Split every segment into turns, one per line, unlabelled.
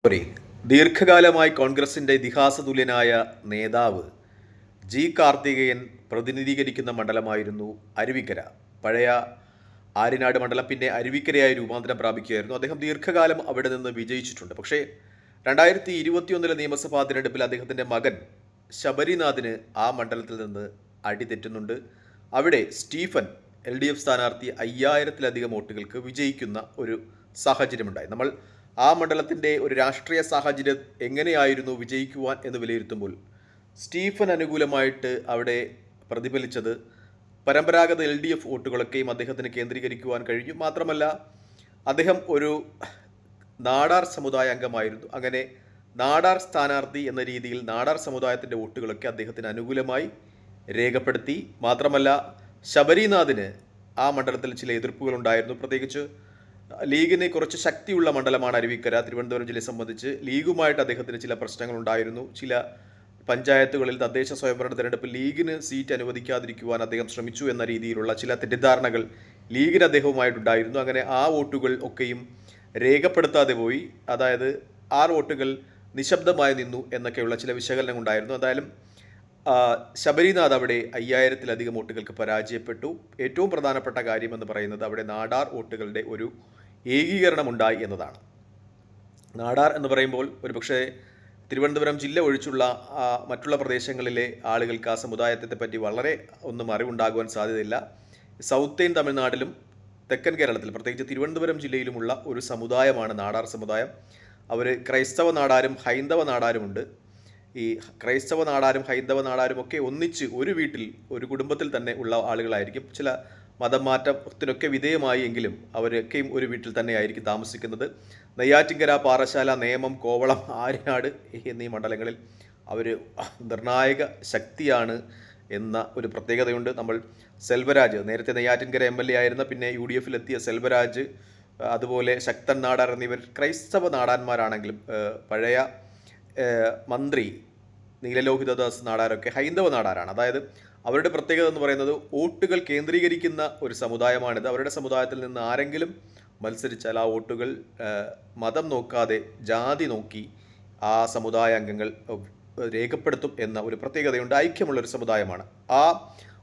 Sorry ദീർഘകാലമായി കോൺഗ്രസിന്റെ ഇതിഹാസതുല്യനായ നേതാവ് ജി കാർത്തികേയൻ പ്രതിനിധീകരിക്കുന്ന മണ്ഡലമായിരുന്നു അരുവിക്കര. പഴയ ആര്യനാട് മണ്ഡലം പിന്നെ അരുവിക്കരയായി രൂപാന്തരം പ്രാപിക്കുകയായിരുന്നു. അദ്ദേഹം ദീർഘകാലം അവിടെ നിന്ന് വിജയിച്ചിട്ടുണ്ട്. പക്ഷേ 2021 നിയമസഭാ തിരഞ്ഞെടുപ്പിൽ അദ്ദേഹത്തിൻ്റെ മകൻ ശബരിനാഥിന് ആ മണ്ഡലത്തിൽ നിന്ന് അടിതെറ്റുന്നുണ്ട്. അവിടെ സ്റ്റീഫൻ LDF സ്ഥാനാർത്ഥി 5000-ലധികം വോട്ടുകൾക്ക് വിജയിക്കുന്ന ഒരു സാഹചര്യമുണ്ടായി. നമ്മൾ ആ മണ്ഡലത്തിൻ്റെ ഒരു രാഷ്ട്രീയ സാഹചര്യം എങ്ങനെയായിരുന്നു വിജയിക്കുവാൻ എന്ന് വിലയിരുത്തുമ്പോൾ സ്റ്റീഫൻ അനുകൂലമായിട്ട് അവിടെ പ്രതിഫലിച്ചത് പരമ്പരാഗത LDF വോട്ടുകളൊക്കെയും അദ്ദേഹത്തിന് കേന്ദ്രീകരിക്കുവാൻ കഴിഞ്ഞു. മാത്രമല്ല അദ്ദേഹം ഒരു നാടാർ സമുദായ അംഗമായിരുന്നു. അങ്ങനെ നാടാർ സ്ഥാനാർത്ഥി എന്ന രീതിയിൽ നാടാർ സമുദായത്തിൻ്റെ വോട്ടുകളൊക്കെ അദ്ദേഹത്തിന് അനുകൂലമായി രേഖപ്പെടുത്തി. മാത്രമല്ല ശബരിനാഥിന് ആ മണ്ഡലത്തിൽ ചില എതിർപ്പുകളുണ്ടായിരുന്നു. പ്രത്യേകിച്ച് ലീഗിന് കുറച്ച് ശക്തിയുള്ള മണ്ഡലമാണ് അരുവിക്കര. തിരുവനന്തപുരം ജില്ലയെ സംബന്ധിച്ച് ലീഗുമായിട്ട് അദ്ദേഹത്തിന് ചില പ്രശ്നങ്ങളുണ്ടായിരുന്നു. ചില പഞ്ചായത്തുകളിൽ തദ്ദേശ സ്വയംഭരണ തെരഞ്ഞെടുപ്പിൽ ലീഗിന് സീറ്റ് അനുവദിക്കാതിരിക്കുവാൻ അദ്ദേഹം ശ്രമിച്ചു എന്ന രീതിയിലുള്ള ചില തെറ്റിദ്ധാരണകൾ ലീഗിന് അദ്ദേഹവുമായിട്ടുണ്ടായിരുന്നു. അങ്ങനെ ആ വോട്ടുകൾ ഒക്കെയും രേഖപ്പെടുത്താതെ പോയി. അതായത് ആ വോട്ടുകൾ നിശബ്ദമായി നിന്നു എന്നൊക്കെയുള്ള ചില വിശകലനം ഉണ്ടായിരുന്നു. എന്തായാലും ശബരിനാഥ് അവിടെ 5000-ലധികം വോട്ടുകൾക്ക് പരാജയപ്പെട്ടു. ഏറ്റവും പ്രധാനപ്പെട്ട കാര്യമെന്ന് പറയുന്നത് അവിടെ നാടാർ വോട്ടുകളുടെ ഒരു ഏകീകരണം ഉണ്ടായി എന്നതാണ്. നാടാർ എന്ന് പറയുമ്പോൾ ഒരുപക്ഷെ തിരുവനന്തപുരം ജില്ല ഒഴിച്ചുള്ള മറ്റുള്ള പ്രദേശങ്ങളിലെ ആളുകൾക്ക് ആ സമുദായത്തെ പറ്റി വളരെ ഒന്നും അറിവുണ്ടാകുവാൻ സാധ്യതയില്ല. സൗത്ത് ഇന്ത്യൻ തമിഴ്നാട്ടിലും തെക്കൻ കേരളത്തിൽ പ്രത്യേകിച്ച് തിരുവനന്തപുരം ജില്ലയിലുമുള്ള ഒരു സമുദായമാണ് നാടാർ സമുദായം. അവർ ക്രൈസ്തവ നാടാരും ഹൈന്ദവ നാടാരുമുണ്ട്. ഈ ക്രൈസ്തവ നാടാരും ഹൈന്ദവ നാടാരും ഒക്കെ ഒന്നിച്ച് ഒരു വീട്ടിൽ ഒരു കുടുംബത്തിൽ തന്നെ ഉള്ള ആളുകളായിരിക്കും. ചില മതം മാറ്റത്തിനൊക്കെ വിധേയമായി എങ്കിലും അവരൊക്കെയും ഒരു വീട്ടിൽ തന്നെയായിരിക്കും താമസിക്കുന്നത്. നെയ്യാറ്റിൻകര, പാറശാല, നേമം, കോവളം, ആര്യനാട് എന്നീ മണ്ഡലങ്ങളിൽ അവർ നിർണായക ശക്തിയാണ് എന്ന ഒരു പ്രത്യേകതയുണ്ട്. നമ്മൾ സെൽവരാജ് നേരത്തെ നെയ്യാറ്റിൻകര MLA ആയിരുന്ന പിന്നെ UDF-ലെത്തിയ സെൽവരാജ്, അതുപോലെ ശക്തൻ നാടാർ എന്നിവർ ക്രൈസ്തവ നാടാന്മാരാണെങ്കിലും പഴയ മന്ത്രി നീലലോഹിതദാസ് നാടാരൊക്കെ ഹൈന്ദവ നാടാരാണ്. അതായത് അവരുടെ പ്രത്യേകത എന്ന് പറയുന്നത് വോട്ടുകൾ കേന്ദ്രീകരിക്കുന്ന ഒരു സമുദായമാണിത്. അവരുടെ സമുദായത്തിൽ നിന്ന് ആരെങ്കിലും മത്സരിച്ചാൽ ആ വോട്ടുകൾ മതം നോക്കാതെ ജാതി നോക്കി ആ സമുദായ അംഗങ്ങൾ രേഖപ്പെടുത്തും എന്ന ഒരു പ്രത്യേകതയുണ്ട്. ഐക്യമുള്ളൊരു സമുദായമാണ്. ആ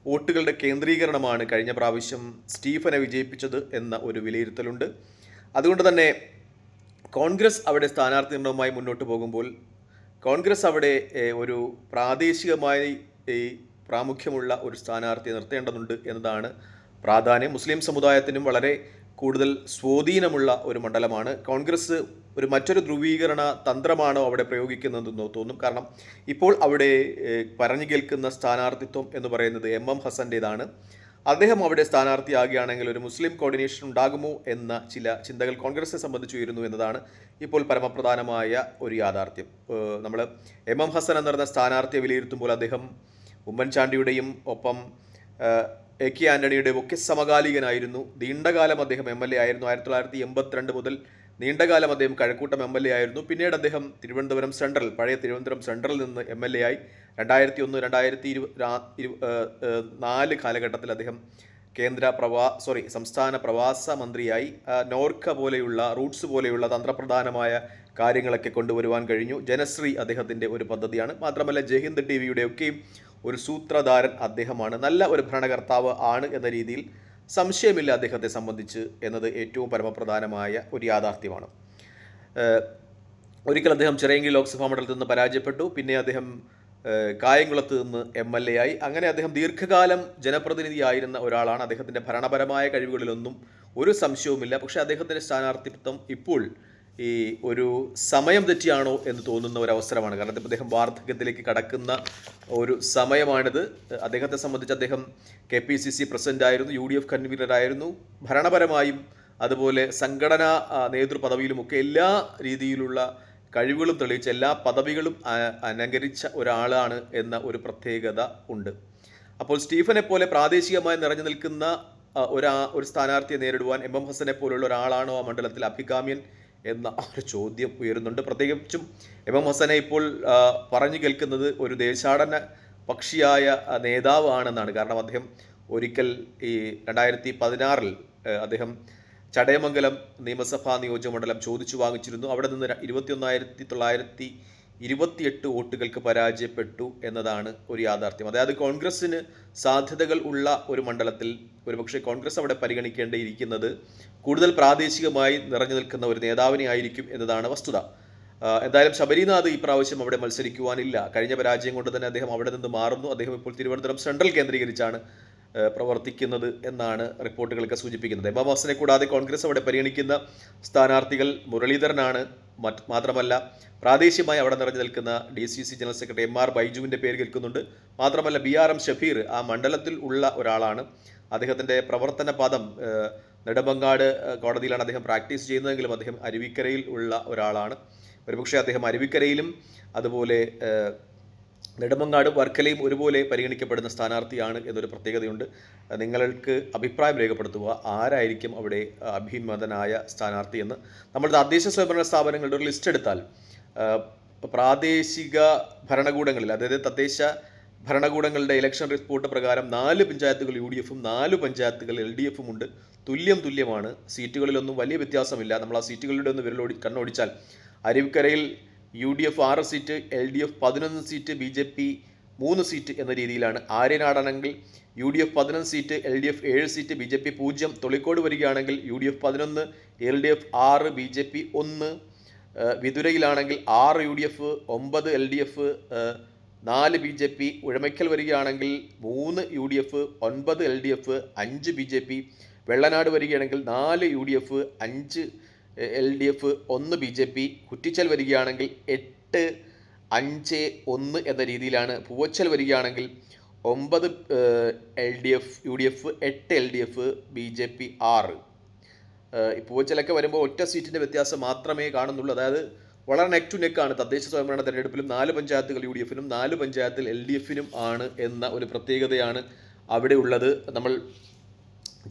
വോട്ടുകളുടെ കേന്ദ്രീകരണമാണ് കഴിഞ്ഞ പ്രാവശ്യം സ്റ്റീഫനെ വിജയിപ്പിച്ചത് എന്ന ഒരു വിലയിരുത്തലുണ്ട്. അതുകൊണ്ട് തന്നെ കോൺഗ്രസ് അവിടെ സ്ഥാനാർത്ഥി നിർണ്ണയവുമായി മുന്നോട്ട് പോകുമ്പോൾ കോൺഗ്രസ് അവിടെ ഒരു പ്രാദേശികമായി പ്രാമുഖ്യമുള്ള ഒരു സ്ഥാനാർത്ഥിയെ നിർത്തേണ്ടതുണ്ട് എന്നതാണ് പ്രാധാന്യം. മുസ്ലിം സമുദായത്തിനും വളരെ കൂടുതൽ സ്വാധീനമുള്ള ഒരു മണ്ഡലമാണ്. കോൺഗ്രസ് മറ്റൊരു ധ്രുവീകരണ തന്ത്രമാണോ അവിടെ പ്രയോഗിക്കുന്നതെന്ന് തോന്നും. കാരണം ഇപ്പോൾ അവിടെ പറഞ്ഞു കേൾക്കുന്ന സ്ഥാനാർത്ഥിത്വം എന്ന് പറയുന്നത് MM ഹസൻ്റേതാണ്. അദ്ദേഹം അവിടെ സ്ഥാനാർത്ഥിയാകുകയാണെങ്കിൽ ഒരു മുസ്ലിം കോർഡിനേഷൻ ഉണ്ടാകുമോ എന്ന ചില ചിന്തകൾ കോൺഗ്രസിനെ സംബന്ധിച്ച് ഉയരുന്നു എന്നതാണ് ഇപ്പോൾ പരമപ്രധാനമായ ഒരു യാഥാർത്ഥ്യം. നമ്മൾ MM ഹസൻ എന്ന് പറയുന്ന സ്ഥാനാർത്ഥിയെ വിലയിരുത്തുമ്പോൾ അദ്ദേഹം ഉമ്മൻചാണ്ടിയുടെയും ഒപ്പം AK ആൻ്റണിയുടെയും ഒക്കെ സമകാലികനായിരുന്നു. നീണ്ടകാലം അദ്ദേഹം MLA ആയിരുന്നു. 1982 മുതൽ നീണ്ടകാലം അദ്ദേഹം കഴക്കൂട്ടം MLA ആയിരുന്നു. പിന്നീട് അദ്ദേഹം തിരുവനന്തപുരം സെൻട്രൽ, പഴയ തിരുവനന്തപുരം സെൻട്രലിൽ നിന്ന് MLA ആയി. 2001-2004 കാലഘട്ടത്തിൽ അദ്ദേഹം സംസ്ഥാന പ്രവാസ മന്ത്രിയായി. നോർക്ക പോലെയുള്ള റൂട്ട്സ് പോലെയുള്ള തന്ത്രപ്രധാനമായ കാര്യങ്ങളൊക്കെ കൊണ്ടുവരുവാൻ കഴിഞ്ഞു. ജനശ്രീ അദ്ദേഹത്തിൻ്റെ ഒരു പദ്ധതിയാണ്. മാത്രമല്ല ജയ്ഹിന്ദ് TV-യുടെ ഒക്കെയും ഒരു സൂത്രധാരൻ അദ്ദേഹമാണ്. നല്ല ഒരു ഭരണകർത്താവ് ആണ് എന്ന രീതിയിൽ സംശയമില്ല അദ്ദേഹത്തെ സംബന്ധിച്ച് എന്നത് ഏറ്റവും പരമപ്രധാനമായ ഒരു യാഥാർത്ഥ്യമാണ്. ഒരിക്കൽ അദ്ദേഹം ചിറയൻകീഴ് ലോക്സഭാ മണ്ഡലത്തിൽ നിന്ന് പരാജയപ്പെട്ടു. പിന്നെ അദ്ദേഹം കായംകുളത്ത് നിന്ന് MLA ആയി. അങ്ങനെ അദ്ദേഹം ദീർഘകാലം ജനപ്രതിനിധിയായിരുന്ന ഒരാളാണ്. അദ്ദേഹത്തിൻ്റെ ഭരണപരമായ കഴിവുകളിലൊന്നും ഒരു സംശയവുമില്ല. പക്ഷേ അദ്ദേഹത്തിൻ്റെ സ്ഥാനാർത്ഥിത്വം ഇപ്പോൾ ഒരു സമയം തെറ്റിയാണോ എന്ന് തോന്നുന്ന ഒരവസരമാണ്. കാരണം ഇപ്പോൾ അദ്ദേഹം വാർദ്ധക്യത്തിലേക്ക് കടക്കുന്ന ഒരു സമയമാണിത്. അദ്ദേഹത്തെ സംബന്ധിച്ച് അദ്ദേഹം KPCC പ്രസിഡൻ്റായിരുന്നു, UDF കൺവീനറായിരുന്നു. ഭരണപരമായും അതുപോലെ സംഘടനാ നേതൃപദവിയിലുമൊക്കെ എല്ലാ രീതിയിലുള്ള കഴിവുകളും തെളിയിച്ച എല്ലാ പദവികളും അലങ്കരിച്ച ഒരാളാണ് എന്ന ഒരു പ്രത്യേകത ഉണ്ട്. അപ്പോൾ സ്റ്റീഫനെ പോലെ പ്രാദേശികമായി നിറഞ്ഞു നിൽക്കുന്ന ഒരു സ്ഥാനാർത്ഥിയെ നേരിടുവാൻ MM ഹസനെ പോലുള്ള ഒരാളാണോ ആ മണ്ഡലത്തിൽ അഭികാമ്യൻ എന്ന ഒരു ചോദ്യം ഉയരുന്നുണ്ട്. പ്രത്യേകിച്ചും MM ഹസനെ ഇപ്പോൾ പറഞ്ഞു കേൾക്കുന്നത് ഒരു ദേശാടന പക്ഷിയായ നേതാവ് ആണെന്നാണ്. കാരണം അദ്ദേഹം ഒരിക്കൽ 2016 അദ്ദേഹം ചടയമംഗലം നിയമസഭാ നിയോജകമണ്ഡലം ചോദിച്ചു വാങ്ങിച്ചിരുന്നു. അവിടെ നിന്ന് 21,928 വോട്ടുകൾക്ക് പരാജയപ്പെട്ടു എന്നതാണ് ഒരു യാഥാർത്ഥ്യം. അതായത് കോൺഗ്രസ്സിന് സാധ്യതകൾ ഉള്ള ഒരു മണ്ഡലത്തിൽ ഒരുപക്ഷെ കോൺഗ്രസ് അവിടെ പരിഗണിക്കേണ്ടിയിരിക്കുന്നത് കൂടുതൽ പ്രാദേശികമായി നിറഞ്ഞു നിൽക്കുന്ന ഒരു നേതാവിനെ ആയിരിക്കും എന്നതാണ് വസ്തുത. എന്തായാലും ശബരിനാഥ് ഈ പ്രാവശ്യം അവിടെ മത്സരിക്കുവാനില്ല. കഴിഞ്ഞ പരാജയം കൊണ്ട് തന്നെ അദ്ദേഹം അവിടെ നിന്ന് മാറുന്നു. അദ്ദേഹം ഇപ്പോൾ തിരുവനന്തപുരം സെൻട്രൽ കേന്ദ്രീകരിച്ചാണ് പ്രവർത്തിക്കുന്നത് എന്നാണ് റിപ്പോർട്ടുകളൊക്കെ സൂചിപ്പിക്കുന്നത്. എം എം ഹസനെ കൂടാതെ കോൺഗ്രസ് അവിടെ പരിഗണിക്കുന്ന സ്ഥാനാർത്ഥികൾ മുരളീധരനാണ്. മാത്രമല്ല പ്രാദേശികമായി അവിടെ നിറഞ്ഞു നിൽക്കുന്ന DCC ജനറൽ സെക്രട്ടറി MR ബൈജുവിൻ്റെ പേര് കേൾക്കുന്നുണ്ട്. മാത്രമല്ല BRM ഷഫീർ ആ മണ്ഡലത്തിൽ ഉള്ള ഒരാളാണ്. അദ്ദേഹത്തിൻ്റെ പ്രവർത്തന പദം നെടുമങ്ങാട് കോടതിയിലാണ് അദ്ദേഹം പ്രാക്ടീസ് ചെയ്യുന്നതെങ്കിലും അദ്ദേഹം അരുവിക്കരയിൽ ഉള്ള ഒരാളാണ്. ഒരുപക്ഷെ അദ്ദേഹം അരുവിക്കരയിലും അതുപോലെ നെടുമങ്ങാട് വർക്കലയും ഒരുപോലെ പരിഗണിക്കപ്പെടുന്ന സ്ഥാനാർത്ഥിയാണ് എന്നൊരു പ്രത്യേകതയുണ്ട്. നിങ്ങൾക്ക് അഭിപ്രായം രേഖപ്പെടുത്തുക, ആരായിരിക്കും അവിടെ അഭിമതനായ സ്ഥാനാർത്ഥി എന്ന്. നമ്മൾ തദ്ദേശ സ്വയംഭരണ സ്ഥാപനങ്ങളുടെ ഒരു ലിസ്റ്റ് എടുത്താൽ പ്രാദേശിക ഭരണകൂടങ്ങളിൽ, അതായത് തദ്ദേശ ഭരണകൂടങ്ങളുടെ ഇലക്ഷൻ റിപ്പോർട്ട് പ്രകാരം 4 പഞ്ചായത്തുകൾ UDFും 4 പഞ്ചായത്തുകൾ LDFും ഉണ്ട്. തുല്യമാണ്. സീറ്റുകളിലൊന്നും വലിയ വ്യത്യാസമില്ല. നമ്മൾ ആ സീറ്റുകളുടെ ഒന്ന് കണ്ണോടിച്ചാൽ അരുവിക്കരയിൽ UDF 6 seat, LDF 11 seat, BJP 3 seat എന്ന രീതിയിലാണ്. ആര്യനാടാണെങ്കിൽ UDF 11 seat, LDF 7 seat, BJP 0. Tholicode വരികയാണെങ്കിൽ UDF 11, LDF 6, BJP 1. വിതുരയിലാണെങ്കിൽ 6 UDF, 9 LDF, 4 BJP. ഉഴമയ്ക്കൽ വരികയാണെങ്കിൽ 3 UDF, 9 LDF, 5 BJP. വെള്ളനാട് വരികയാണെങ്കിൽ 4 UDF, 5 LDF, 1 BJP. കുറ്റിച്ചൽ വരികയാണെങ്കിൽ 8, 5, 1 എന്ന രീതിയിലാണ്. പൂവച്ചൽ വരികയാണെങ്കിൽ 9 UDF, 8 LDF, BJP 6. പൂവച്ചലൊക്കെ വരുമ്പോൾ ഒറ്റ സീറ്റിൻ്റെ വ്യത്യാസം മാത്രമേ കാണുന്നുള്ളൂ. അതായത് വളരെ നെക്ക് ടു നെക്കാണ്. തദ്ദേശ സ്വയംഭരണ തെരഞ്ഞെടുപ്പിലും 4 പഞ്ചായത്തുകൾ UDFനും 4 പഞ്ചായത്തിൽ LDFനും ആണ് എന്ന ഒരു പ്രത്യേകതയാണ് അവിടെ ഉള്ളത്. നമ്മൾ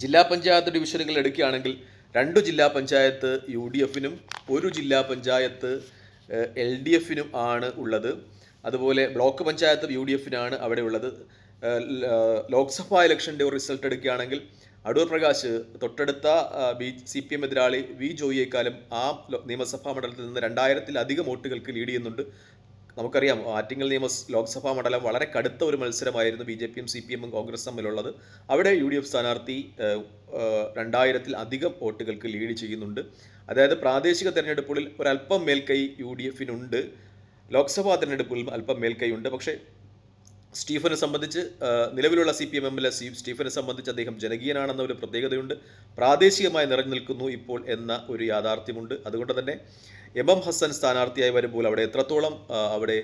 ജില്ലാ പഞ്ചായത്ത് ഡിവിഷനുകൾ എടുക്കുകയാണെങ്കിൽ 2 ജില്ലാ പഞ്ചായത്ത് UDFനും 1 ജില്ലാ പഞ്ചായത്ത് LDFനും ആണ് ഉള്ളത്. അതുപോലെ ബ്ലോക്ക് പഞ്ചായത്ത് UDFനാണ് അവിടെ ഉള്ളത്. ലോക്സഭാ ഇലക്ഷൻ്റെ ഒരു റിസൾട്ട് എടുക്കുകയാണെങ്കിൽ അടൂർ പ്രകാശ് തൊട്ടടുത്ത CPM എതിരാളി V ജോയിയേക്കാളും ആ നിയമസഭാ മണ്ഡലത്തിൽ നിന്ന് 2000-ലധികം വോട്ടുകൾക്ക് ലീഡ് ചെയ്യുന്നുണ്ട്. നമുക്കറിയാം ആറ്റിങ്ങൽ ലോക്സഭാ മണ്ഡലം വളരെ കടുത്ത ഒരു മത്സരമായിരുന്നു BJPയും CPMും കോൺഗ്രസ് തമ്മിലുള്ളത്. അവിടെ UDF സ്ഥാനാർത്ഥി 2000-ലധികം വോട്ടുകൾക്ക് ലീഡ് ചെയ്യുന്നുണ്ട്. അതായത് പ്രാദേശിക തെരഞ്ഞെടുപ്പുകളിൽ ഒരല്പം മേൽക്കൈ UDFനുണ്ട്, ലോക്സഭാ തെരഞ്ഞെടുപ്പുകളിലും അല്പം മേൽക്കൈയുണ്ട്. പക്ഷേ സ്റ്റീഫനെ സംബന്ധിച്ച്, നിലവിലുള്ള CPM MLA സ്റ്റീഫനെ സംബന്ധിച്ച് അദ്ദേഹം ജനകീയനാണെന്ന ഒരു പ്രത്യേകതയുണ്ട്. പ്രാദേശികമായി നിറഞ്ഞു നിൽക്കുന്നു ഇപ്പോൾ എന്ന ഒരു യാഥാർത്ഥ്യമുണ്ട്. അതുകൊണ്ട് തന്നെ MM ഹസൻ സ്ഥാനാർത്ഥിയായി വരുമ്പോൾ അവിടെ എത്രത്തോളം അവിടെ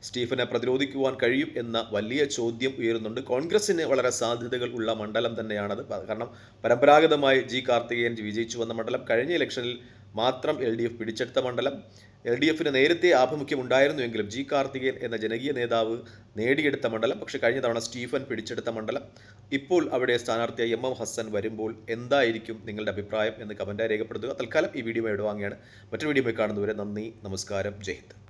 സ്റ്റീഫനെ പ്രതിരോധിക്കുവാൻ കഴിയും എന്ന വലിയ ചോദ്യം ഉയരുന്നുണ്ട്. കോൺഗ്രസ്സിന് വളരെ സാധ്യതകൾ ഉള്ള മണ്ഡലം തന്നെയാണത്. കാരണം പരമ്പരാഗതമായി G കാർത്തികേയൻ വിജയിച്ചു വന്ന മണ്ഡലം, കഴിഞ്ഞ ഇലക്ഷനിൽ മാത്രം LDF പിടിച്ചെടുത്ത മണ്ഡലം. LDFന് നേരത്തെ ആഭിമുഖ്യം ഉണ്ടായിരുന്നുവെങ്കിലും G കാർത്തികേയൻ എന്ന ജനകീയ നേതാവ് നേടിയെടുത്ത മണ്ഡലം. പക്ഷേ കഴിഞ്ഞ തവണ സ്റ്റീഫൻ പിടിച്ചെടുത്ത മണ്ഡലം. ഇപ്പോൾ അവിടെ സ്ഥാനാർത്ഥിയായി MM ഹസൻ വരുമ്പോൾ എന്തായിരിക്കും നിങ്ങളുടെ അഭിപ്രായം എന്ന് കമൻറ്റായി രേഖപ്പെടുത്തുക. തൽക്കാലം ഈ വീഡിയോ ഇവിടെ വാങ്ങിയാണ്. മറ്റൊരു വീഡിയോ കാണുന്നവരെ നന്ദി, നമസ്കാരം, ജയ് ഹിന്ദ്.